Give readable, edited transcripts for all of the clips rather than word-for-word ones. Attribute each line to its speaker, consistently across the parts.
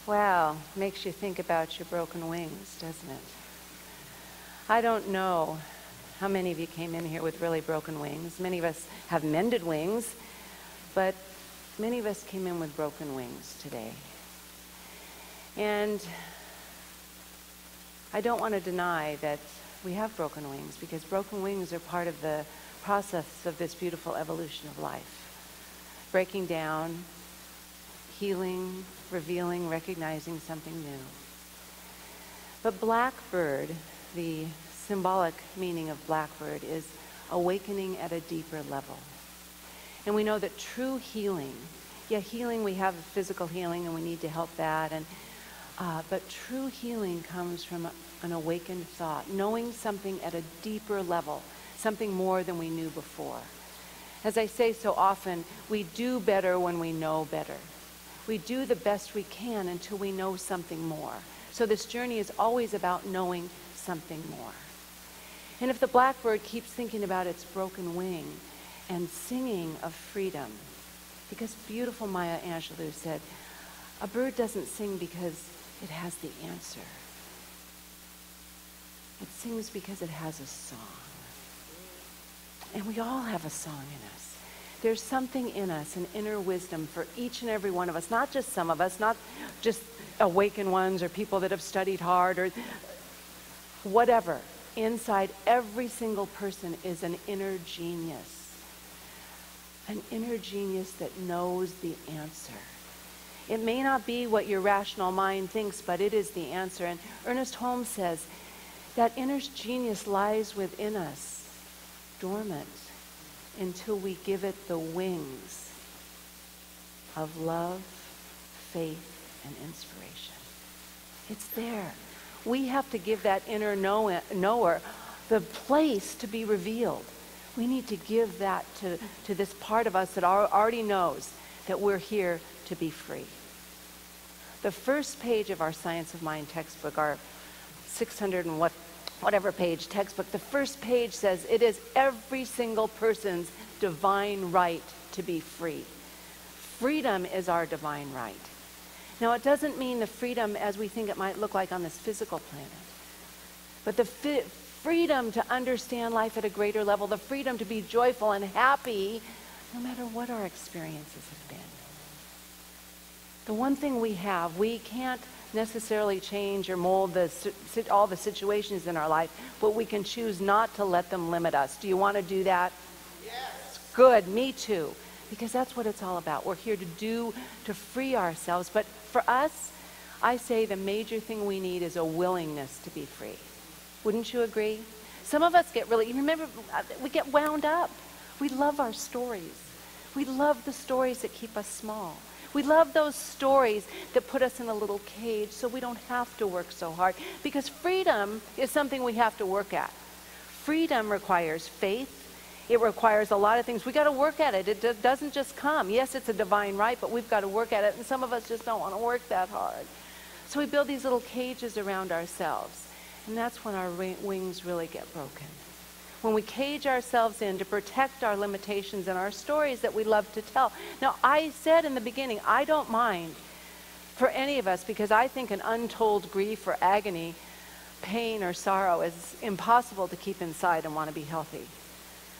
Speaker 1: Wow, makes you think about your broken wings, doesn't it? I don't know how many of you came in here with really broken wings. Many of us have mended wings, but many of us came in with broken wings today. And I don't want to deny that we have broken wings, because broken wings are part of the process of this beautiful evolution of life. Breaking down, healing, revealing, recognizing something new. But blackbird, the symbolic meaning of blackbird, is awakening at a deeper level. And we know that true healing, healing, we have physical healing and we need to help that, but true healing comes from an awakened thought, knowing something at a deeper level, something more than we knew before. As I say so often, we do better when we know better. We do the best we can until we know something more. So this journey is always about knowing something more. And if the blackbird keeps thinking about its broken wing and singing of freedom, because beautiful Maya Angelou said, a bird doesn't sing because it has the answer. It sings because it has a song. And we all have a song in us. There's something in us, an inner wisdom for each and every one of us, not just some of us, not just awakened ones or people that have studied hard or whatever. Inside every single person is an inner genius that knows the answer. It may not be what your rational mind thinks, but it is the answer. And Ernest Holmes says that inner genius lies within us, dormant, until we give it the wings of love, faith, and inspiration. It's there. We have to give that inner knower the place to be revealed. We need to give that to this part of us that already knows that we're here to be free. The first page of our Science of Mind textbook, our 600 and whatever page textbook, the first page says it is every single person's divine right to be free. Freedom is our divine right. Now, it doesn't mean the freedom as we think it might look like on this physical planet, but the freedom to understand life at a greater level, the freedom to be joyful and happy no matter what our experiences have been. The one thing we have, we can't necessarily change or mold all the situations in our life, but we can choose not to let them limit us. Do you want to do that?
Speaker 2: Yes.
Speaker 1: Good, me too. Because that's what it's all about. We're here to free ourselves. But for us, I say the major thing we need is a willingness to be free. Wouldn't you agree? Some of us get really, remember, we get wound up. We love our stories. We love the stories that keep us small. We love those stories that put us in a little cage so we don't have to work so hard. Because freedom is something we have to work at. Freedom requires faith. It requires a lot of things. We got to work at it. It doesn't just come. Yes, it's a divine right, but we've got to work at it. And some of us just don't want to work that hard. So we build these little cages around ourselves. And that's when our wings really get broken. When we cage ourselves in to protect our limitations and our stories that we love to tell. Now, I said in the beginning, I don't mind for any of us, because I think an untold grief or agony, pain or sorrow is impossible to keep inside and want to be healthy.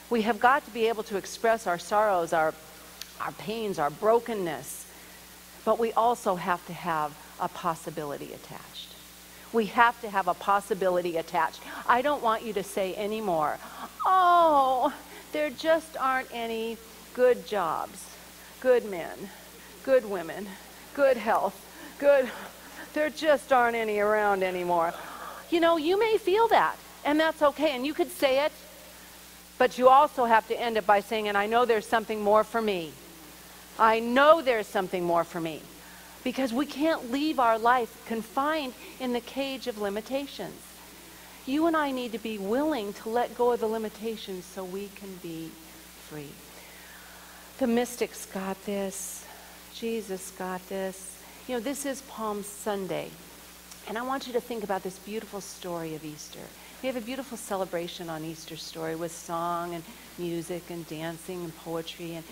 Speaker 1: We have got to be able to express our sorrows, our pains, our brokenness, but we also have to have a possibility attached. We have to have a possibility attached. I don't want you to say anymore, oh, there just aren't any good jobs, good men, good women, good health, there just aren't any around anymore. You know, you may feel that, and that's okay, and you could say it, but you also have to end it by saying, and I know there's something more for me. I know there's something more for me. Because we can't leave our life confined in the cage of limitations. You and I need to be willing to let go of the limitations so we can be free. The mystics got this. Jesus got this. You know, this is Palm Sunday. And I want you to think about this beautiful story of Easter. We have a beautiful celebration on Easter story with song and music and dancing and poetry. And,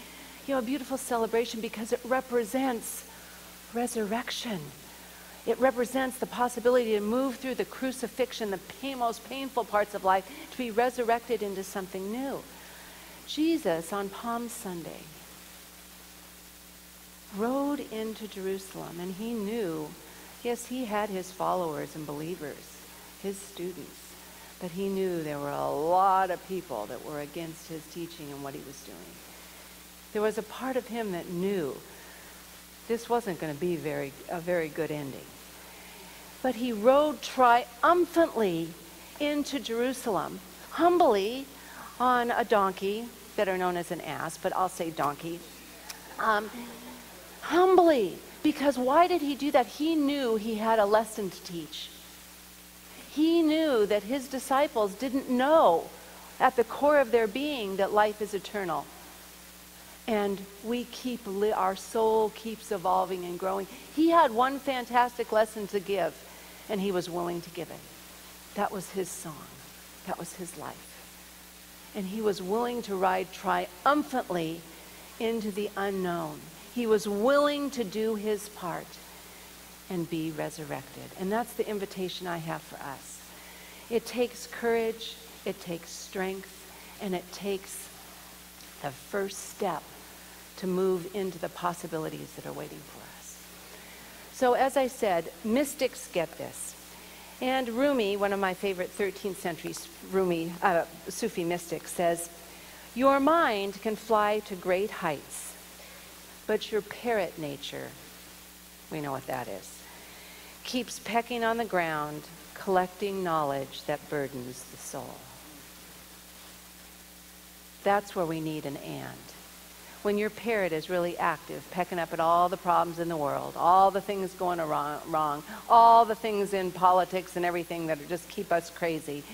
Speaker 1: you know, a beautiful celebration because it represents resurrection. It represents the possibility to move through the crucifixion, the most painful parts of life, to be resurrected into something new. Jesus, on Palm Sunday, rode into Jerusalem, and he knew, yes, he had his followers and believers, his students, but he knew there were a lot of people that were against his teaching and what he was doing. There was a part of him that knew this wasn't going to be a very good ending. But he rode triumphantly into Jerusalem, humbly on a donkey, better known as an ass, but I'll say donkey. Humbly, because why did he do that? He knew he had a lesson to teach. He knew that his disciples didn't know at the core of their being that life is eternal. And our soul keeps evolving and growing. He had one fantastic lesson to give, and he was willing to give it. That was his song. That was his life. And he was willing to ride triumphantly into the unknown. He was willing to do his part and be resurrected. And that's the invitation I have for us. It takes courage, it takes strength, and it takes the first step to move into the possibilities that are waiting for us. So as I said, mystics get this. And Rumi, one of my favorite 13th century Sufi mystics, says, "Your mind can fly to great heights, but your parrot nature," we know what that is, "keeps pecking on the ground, collecting knowledge that burdens the soul." That's where we need an and. When your parrot is really active, pecking up at all the problems in the world, all the things going wrong, all the things in politics and everything that just keep us crazy,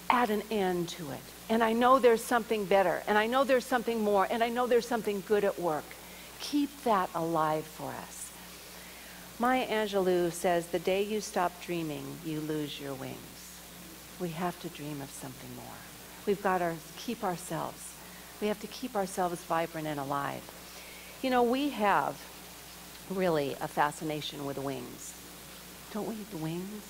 Speaker 1: add an and to it. And I know there's something better, and I know there's something more, and I know there's something good at work. Keep that alive for us. Maya Angelou says, "The day you stop dreaming, you lose your wings." We have to dream of something more. We've got to keep ourselves. We have to keep ourselves vibrant and alive. You know, we have really a fascination with wings. Don't we? The wings?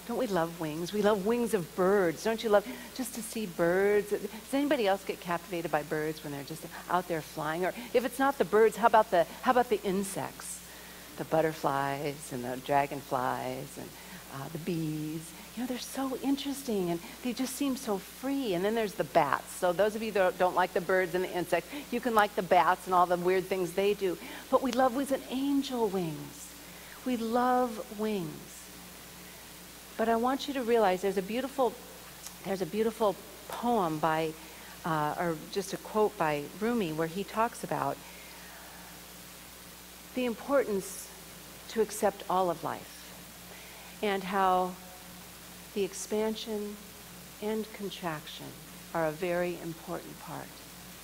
Speaker 1: Don't we love wings? We love wings of birds. Don't you love just to see birds? Does anybody else get captivated by birds when they're just out there flying? Or if it's not the birds, how about the insects? The butterflies and the dragonflies and the bees. You know, they're so interesting and they just seem so free. And then there's the bats. So those of you that don't like the birds and the insects, you can like the bats and all the weird things they do. But we love wings and angel wings. We love wings. But I want you to realize there's a beautiful poem by, or just a quote by Rumi where he talks about the importance to accept all of life and how the expansion and contraction are a very important part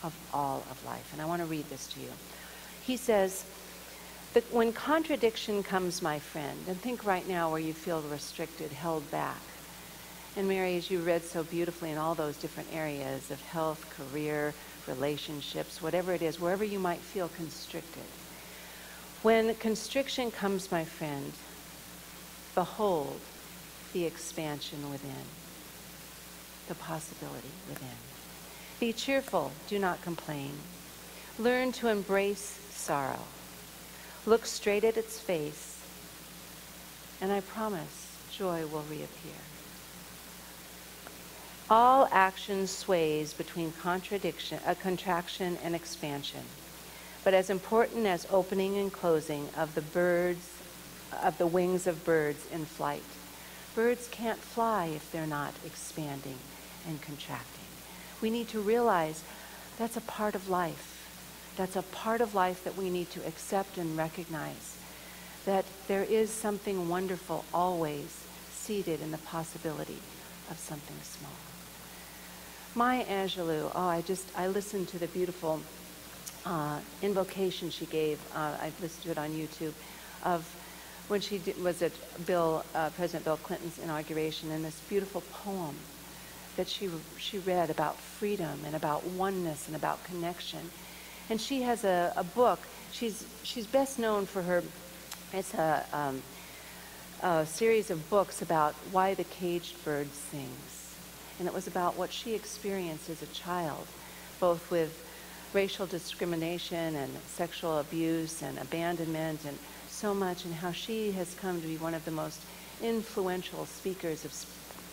Speaker 1: of all of life. And I want to read this to you. He says, "That when contradiction comes, my friend," and think right now where you feel restricted, held back. And Mary, as you read so beautifully in all those different areas of health, career, relationships, whatever it is, wherever you might feel constricted. When constriction comes, my friend, behold the expansion within, the possibility within. Be cheerful, do not complain. Learn to embrace sorrow. Look straight at its face, and I promise joy will reappear. All action sways between contraction and expansion, but as important as opening and closing of the wings of birds in flight. Birds can't fly if they're not expanding and contracting. We need to realize that's a part of life. That's a part of life that we need to accept and recognize. That there is something wonderful always seated in the possibility of something small. Maya Angelou, I listened to the beautiful invocation she gave. I listened to it on YouTube of when she was at President Bill Clinton's inauguration, and this beautiful poem that she read about freedom and about oneness and about connection. And she has a book. She's best known for her. It's a series of books about why the caged bird sings. And it was about what she experienced as a child, both with racial discrimination and sexual abuse and abandonment and so much, and how she has come to be one of the most influential speakers of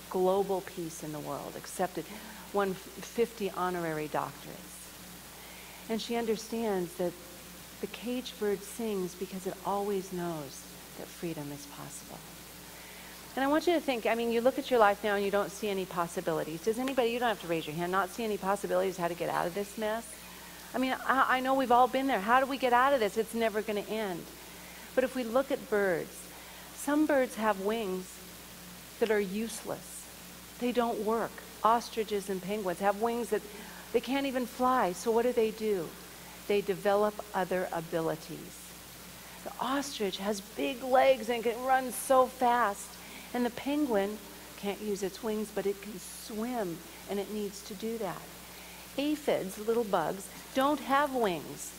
Speaker 1: global peace in the world, accepted, won 50 honorary doctorates. And she understands that the caged bird sings because it always knows that freedom is possible. And I want you to think, I mean, you look at your life now and you don't see any possibilities. Does anybody, you don't have to raise your hand, not see any possibilities how to get out of this mess? I mean, I know we've all been there. How do we get out of this? It's never going to end. But if we look at birds, some birds have wings that are useless. They don't work. Ostriches and penguins have wings that they can't even fly. So what do? They develop other abilities. The ostrich has big legs and can run so fast. And the penguin can't use its wings, but it can swim, and it needs to do that. Aphids, little bugs, don't have wings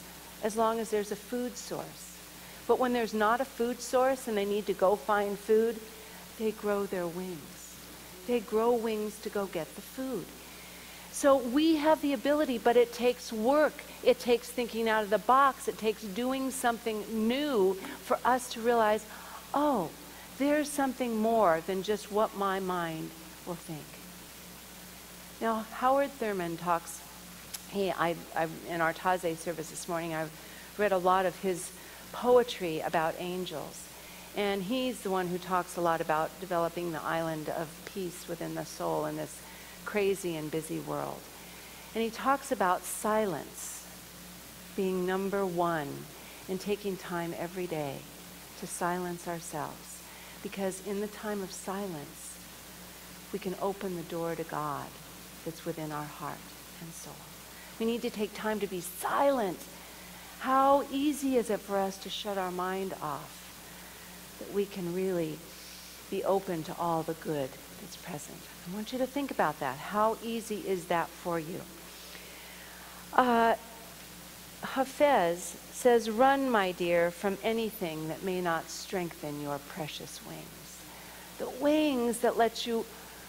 Speaker 1: as long as there's a food source. But when there's not a food source and they need to go find food, they grow their wings. They grow wings to go get the food. So we have the ability, but it takes work. It takes thinking out of the box. It takes doing something new for us to realize, oh, there's something more than just what my mind will think. Now, Howard Thurman talks, in our Taze service this morning, I've read a lot of his poetry about angels. And he's the one who talks a lot about developing the island of peace within the soul in this crazy and busy world. And he talks about silence being number one in taking time every day to silence ourselves. Because in the time of silence, we can open the door to God that's within our heart and soul. We need to take time to be silent. How easy is it for us to shut our mind off, that we can really be open to all the good that's present? I want you to think about that. How easy is that for you? Hafez says, run, my dear, from anything that may not strengthen your precious wings. The wings that let you,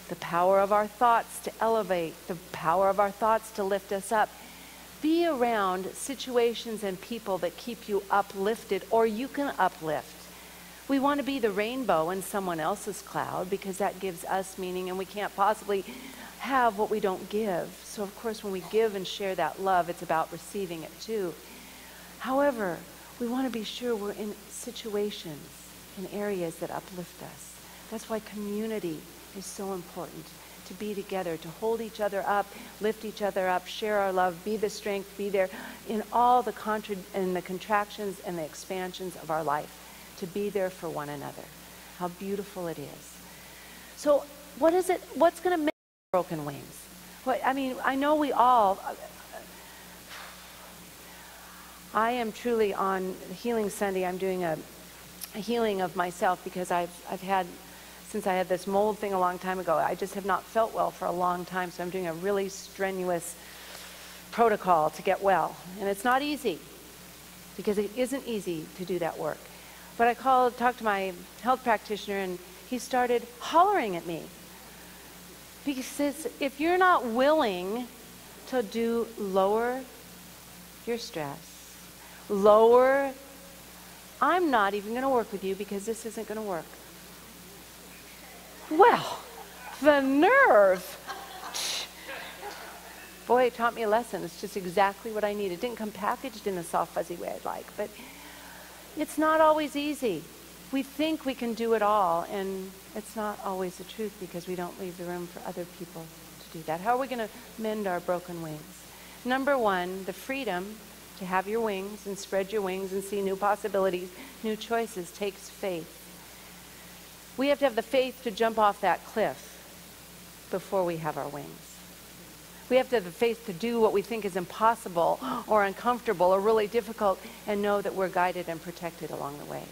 Speaker 1: the power of our thoughts to elevate, the power of our thoughts to lift us up. Be around situations and people that keep you uplifted, or you can uplift. We want to be the rainbow in someone else's cloud because that gives us meaning, and we can't possibly have what we don't give. So of course when we give and share that love, it's about receiving it too. However, we want to be sure we're in situations, in areas that uplift us. That's why community is so important, to be together, to hold each other up, lift each other up, share our love, be the strength, be there in all the contractions and the expansions of our life, to be there for one another. How beautiful it is. So what's going to make broken wings? I mean, I know we all, I am truly on Healing Sunday, I'm doing a healing of myself because I've had, since I had this mold thing a long time ago, I just have not felt well for a long time, so I'm doing a really strenuous protocol to get well. And it's not easy, because it isn't easy to do that work. But I talked to my health practitioner, and he started hollering at me. Because if you're not willing to lower your stress, I'm not even going to work with you because this isn't going to work. Well, the nerve. Boy, it taught me a lesson. It's just exactly what I needed. It didn't come packaged in a soft, fuzzy way I'd like, but it's not always easy. We think we can do it all, and it's not always the truth because we don't leave the room for other people to do that. How are we going to mend our broken wings? Number one, the freedom to have your wings and spread your wings and see new possibilities, new choices, takes faith. We have to have the faith to jump off that cliff before we have our wings. We have to have the faith to do what we think is impossible or uncomfortable or really difficult and know that we're guided and protected along the way.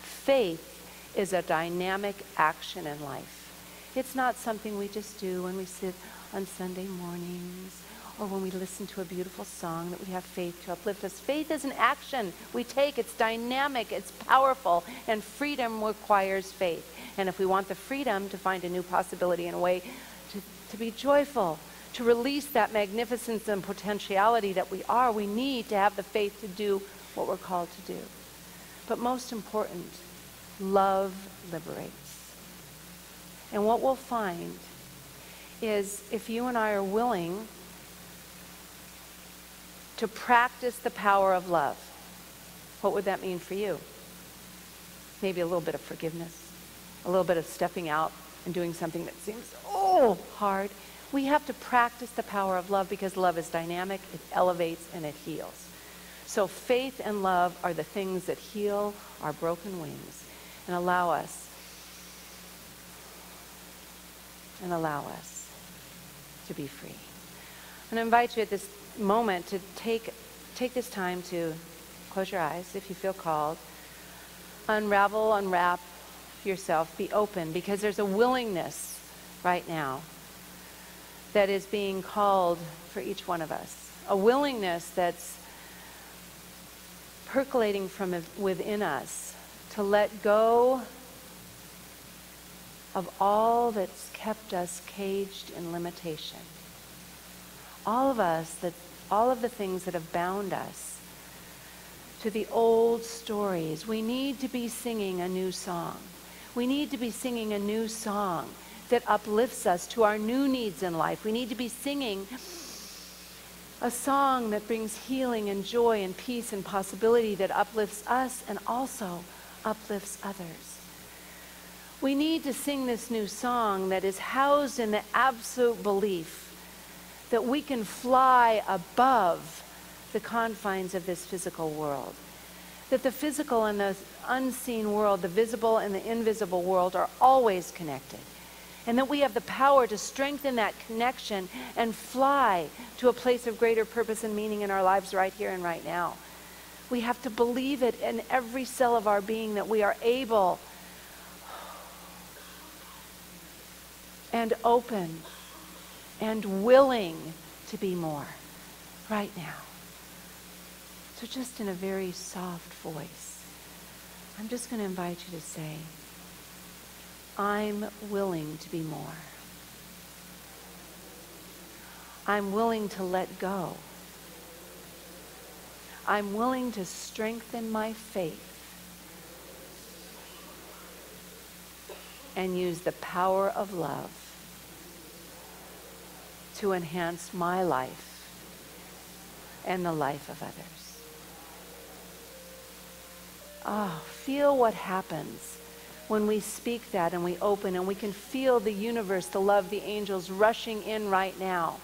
Speaker 1: Faith is a dynamic action in life. It's not something we just do when we sit on Sunday mornings or when we listen to a beautiful song, that we have faith to uplift us. Faith is an action we take. It's dynamic, it's powerful, and freedom requires faith. And if we want the freedom to find a new possibility and a way to be joyful, to release that magnificence and potentiality that we are, we need to have the faith to do what we're called to do. But most important, love liberates. And what we'll find is if you and I are willing to practice the power of love, what would that mean for you? Maybe a little bit of forgiveness, a little bit of stepping out and doing something that seems, hard. We have to practice the power of love because love is dynamic, it elevates, and it heals. So faith and love are the things that heal our broken wings and allow us to be free. And I invite you at this moment to take this time to close your eyes if you feel called. Unwrap yourself, be open, because there's a willingness right now that is being called for each one of us. A willingness that's percolating from within us to let go of all that's kept us caged in limitation. All of the things that have bound us to the old stories. We need to be singing a new song. We need to be singing a new song that uplifts us to our new needs in life. We need to be singing a song that brings healing and joy and peace and possibility, that uplifts us and also uplifts others. We need to sing this new song that is housed in the absolute belief that we can fly above the confines of this physical world. That the physical and the unseen world, the visible and the invisible world, are always connected. And that we have the power to strengthen that connection and fly to a place of greater purpose and meaning in our lives right here and right now. We have to believe it in every cell of our being that we are able and open and willing to be more right now. So just in a very soft voice, I'm just going to invite you to say, I'm willing to be more. I'm willing to let go. I'm willing to strengthen my faith and use the power of love to enhance my life and the life of others. Oh, feel what happens when we speak that and we open, and we can feel the universe, the love, the angels rushing in right now.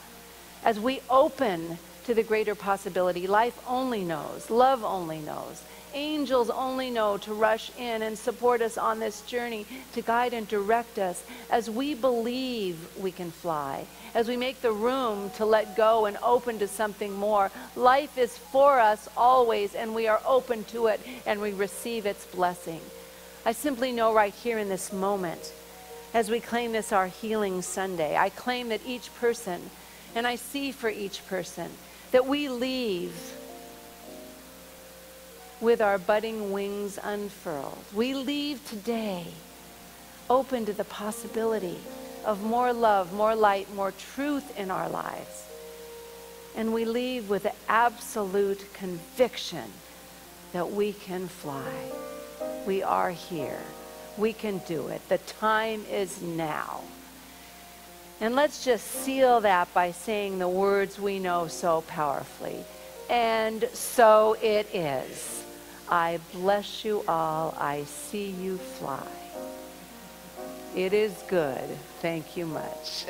Speaker 1: As we open to the greater possibility, life only knows, love only knows, angels only know to rush in and support us on this journey, to guide and direct us as we believe we can fly, as we make the room to let go and open to something more. Life is for us always, and we are open to it, and we receive its blessing. I simply know right here in this moment, as we claim this our Healing Sunday, I claim that each person, and I see for each person, that we leave with our budding wings unfurled. We leave today open to the possibility of more love, more light, more truth in our lives. And we leave with the absolute conviction that we can fly. We are here. We can do it. The time is now. And let's just seal that by saying the words we know so powerfully. And so it is. I bless you all. I see you fly. It is good. Thank you much.